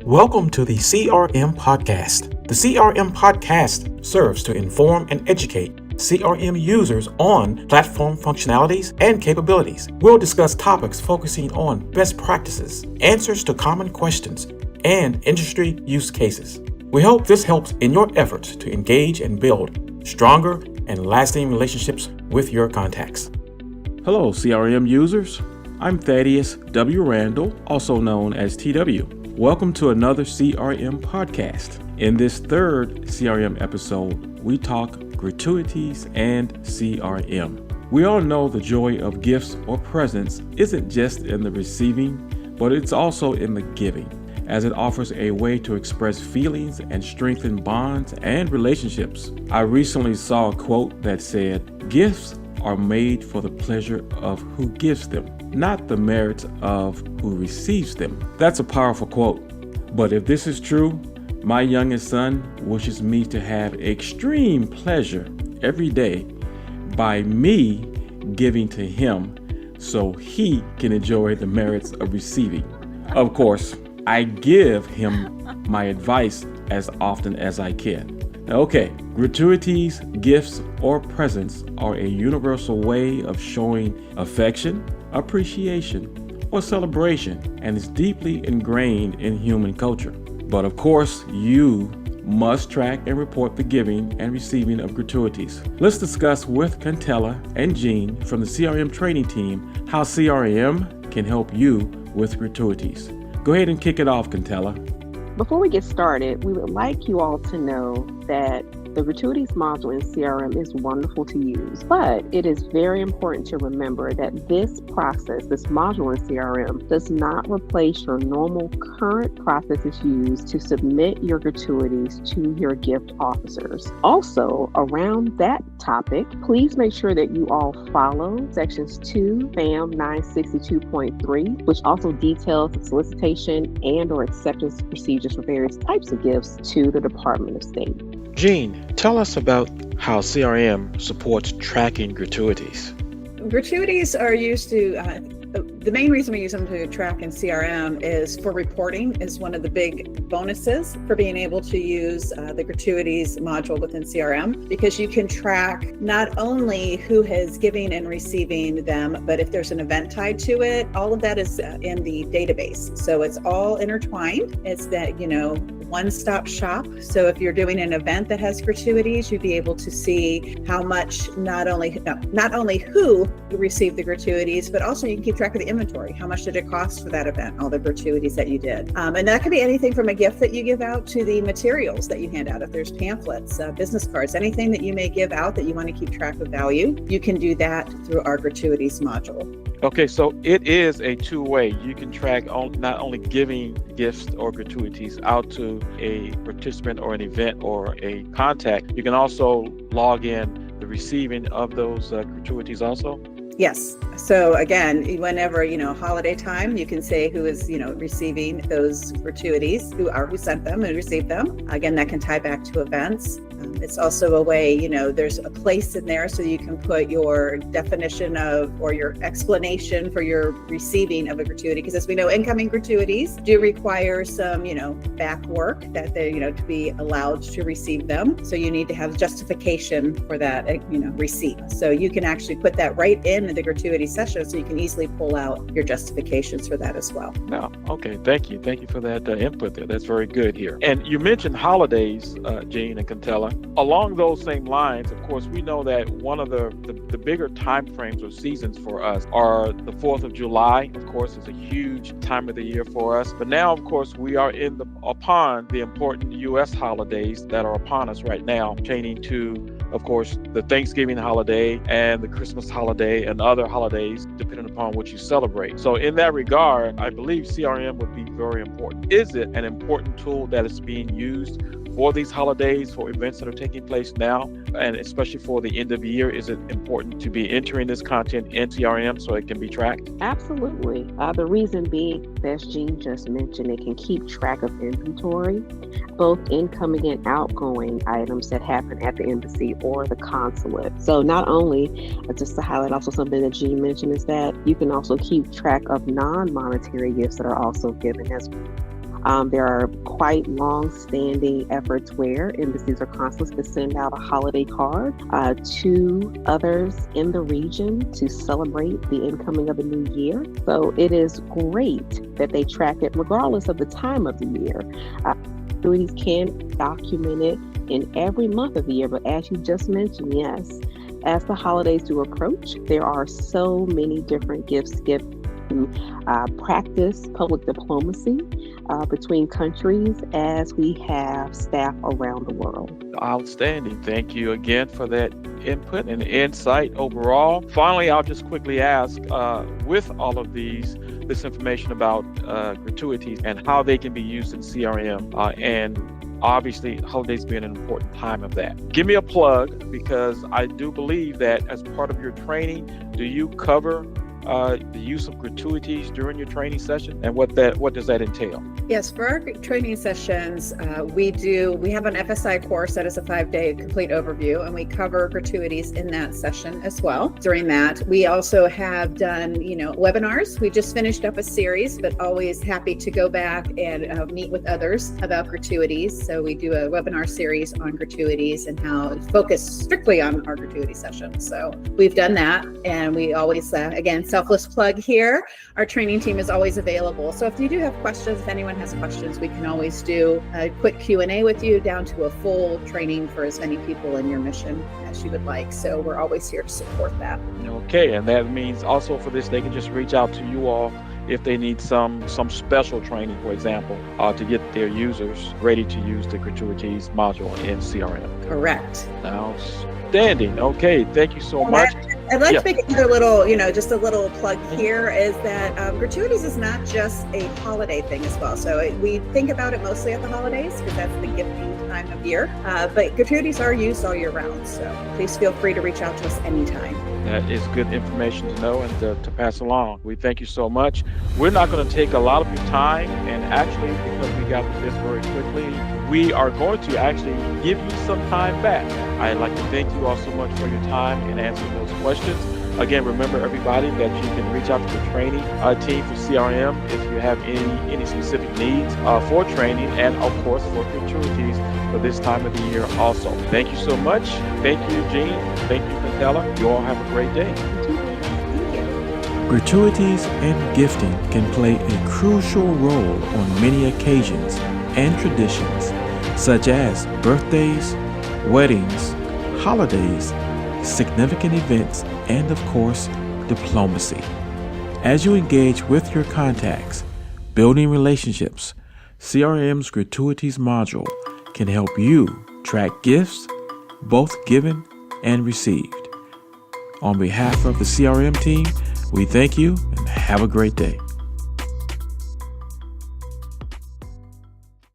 Welcome to the CRM Podcast. The CRM Podcast serves to inform and educate CRM users on platform functionalities and capabilities. We'll discuss topics focusing on best practices, answers to common questions, and industry use cases. We hope this helps in your efforts to engage and build stronger and lasting relationships with your contacts. Hello, CRM users. I'm Thaddeus W. Randall, also known as TW. Welcome to another CRM podcast. In this third CRM episode, we talk gratuities and CRM. We all know the joy of gifts or presents isn't just in the receiving, but it's also in the giving, as it offers a way to express feelings and strengthen bonds and relationships. I recently saw a quote that said, "Gifts are made for the pleasure of who gives them, not the merits of who receives them." That's a powerful quote. But if this is true, my youngest son wishes me to have extreme pleasure every day by me giving to him so he can enjoy the merits of receiving. Of course, I give him my advice as often as I can. Okay, gratuities, gifts, or presents are a universal way of showing affection, appreciation, or celebration, and is deeply ingrained in human culture. But of course, you must track and report the giving and receiving of gratuities. Let's discuss with Contella and Jean from the CRM training team how CRM can help you with gratuities. Go ahead and kick it off, Contella. Before we get started, we would like you all to know that the gratuities module in CRM is wonderful to use, but it is very important to remember that this process, this module in CRM, does not replace your normal current processes used to submit your gratuities to your gift officers. Also, around that topic, please make sure that you all follow sections 2 FAM 962.3, which also details the solicitation and or acceptance procedures for various types of gifts to the Department of State. Jean, tell us about how CRM supports tracking gratuities. Gratuities are used to, the main reason we use them to track in CRM is for reporting, is one of the big bonuses for being able to use the gratuities module within CRM, because you can track not only who has giving and receiving them, but if there's an event tied to it, all of that is in the database. So it's all intertwined. It's that, one-stop shop. So if you're doing an event that has gratuities, you'd be able to see how much, not only who received the gratuities, but also you can keep track of the inventory. How much did it cost for that event, all the gratuities that you did? And that could be anything from a gift that you give out to the materials that you hand out. If there's pamphlets, business cards, anything that you may give out that you want to keep track of value, you can do that through our gratuities module. Okay, so it is a two-way. You can track not only giving gifts or gratuities out to a participant or an event or a contact, you can also log in the receiving of those gratuities also? Yes. So again, whenever, holiday time, you can say who is, receiving those gratuities, who sent them and received them. Again, that can tie back to events. It's also a way, there's a place in there so you can put your definition of, or your explanation for your receiving of a gratuity. Because as we know, incoming gratuities do require some, back work that they, to be allowed to receive them. So you need to have justification for that, receipt. So you can actually put that right in the gratuity session, so you can easily pull out your justifications for that as well. No, okay, thank you for that input there. That's very good here. And you mentioned holidays, Jean and Contella. Along those same lines, of course, we know that one of the bigger time frames or seasons for us are the 4th of July. Of course, it's a huge time of the year for us. But now, of course, we are upon the important U.S. holidays that are upon us right now, pertaining to, of course, the Thanksgiving holiday and the Christmas holiday and other holidays, depending upon what you celebrate. So in that regard, I believe CRM would be very important. Is it an important tool that is being used for these holidays, for events that are taking place now, and especially for the end of the year? Is it important to be entering this content in CRM so it can be tracked? Absolutely. The reason being, as Jean just mentioned, it can keep track of inventory, both incoming and outgoing items that happen at the embassy or the consulate. So not only, just to highlight also something that Jean mentioned, is that you can also keep track of non-monetary gifts that are also given as well. There are quite long-standing efforts where embassies are consulate to send out a holiday card to others in the region to celebrate the incoming of the new year. So it is great that they track it regardless of the time of the year. Gratuities can document it in every month of the year, but as you just mentioned, yes, as the holidays do approach, there are so many different gifts given to practice public diplomacy between countries as we have staff around the world. Outstanding. Thank you again for that input and insight overall. Finally, I'll just quickly ask, with all of this information about gratuities and how they can be used in CRM, and obviously holidays being an important time of that. Give me a plug, because I do believe that as part of your training, do you cover the use of gratuities during your training session, and what does that entail? Yes, for our training sessions, we have an FSI course that is a 5-day complete overview, and we cover gratuities in that session as well. During that, we also have done, webinars. We just finished up a series, but always happy to go back and meet with others about gratuities. So we do a webinar series on gratuities and how to focus strictly on our gratuity sessions. So we've done that, and we always, again, selfless plug here, our training team is always available. So if you do have questions, if anyone has questions, we can always do a quick Q&A with you, down to a full training for as many people in your mission as you would like. So we're always here to support that. Okay, and that means also for this, they can just reach out to you all if they need some special training, for example, to get their users ready to use the gratuities module in CRM. Correct. Outstanding. Okay, thank you so much. I'd like to make another little, just a little plug here, is that gratuities is not just a holiday thing as well. So we think about it mostly at the holidays, because that's the gifting time of year. But gratuities are used all year round. So please feel free to reach out to us anytime. That is good information to know and to pass along. We thank you so much. We're not going to take a lot of your time, and actually, because we got to this very quickly, we are going to actually give you some time back. I'd like to thank you all so much for your time and answering those questions. Again, remember everybody that you can reach out to the training team for CRM if you have any specific needs for training, and of course for gratuities for this time of the year also. Thank you so much. Thank you, Gene. Thank you, Contella. You all have a great day. Gratuities and gifting can play a crucial role on many occasions and traditions, such as birthdays, weddings, holidays, significant events, and of course, diplomacy. As you engage with your contacts, building relationships, CRM's Gratuities module can help you track gifts, both given and received. On behalf of the CRM team, we thank you and have a great day.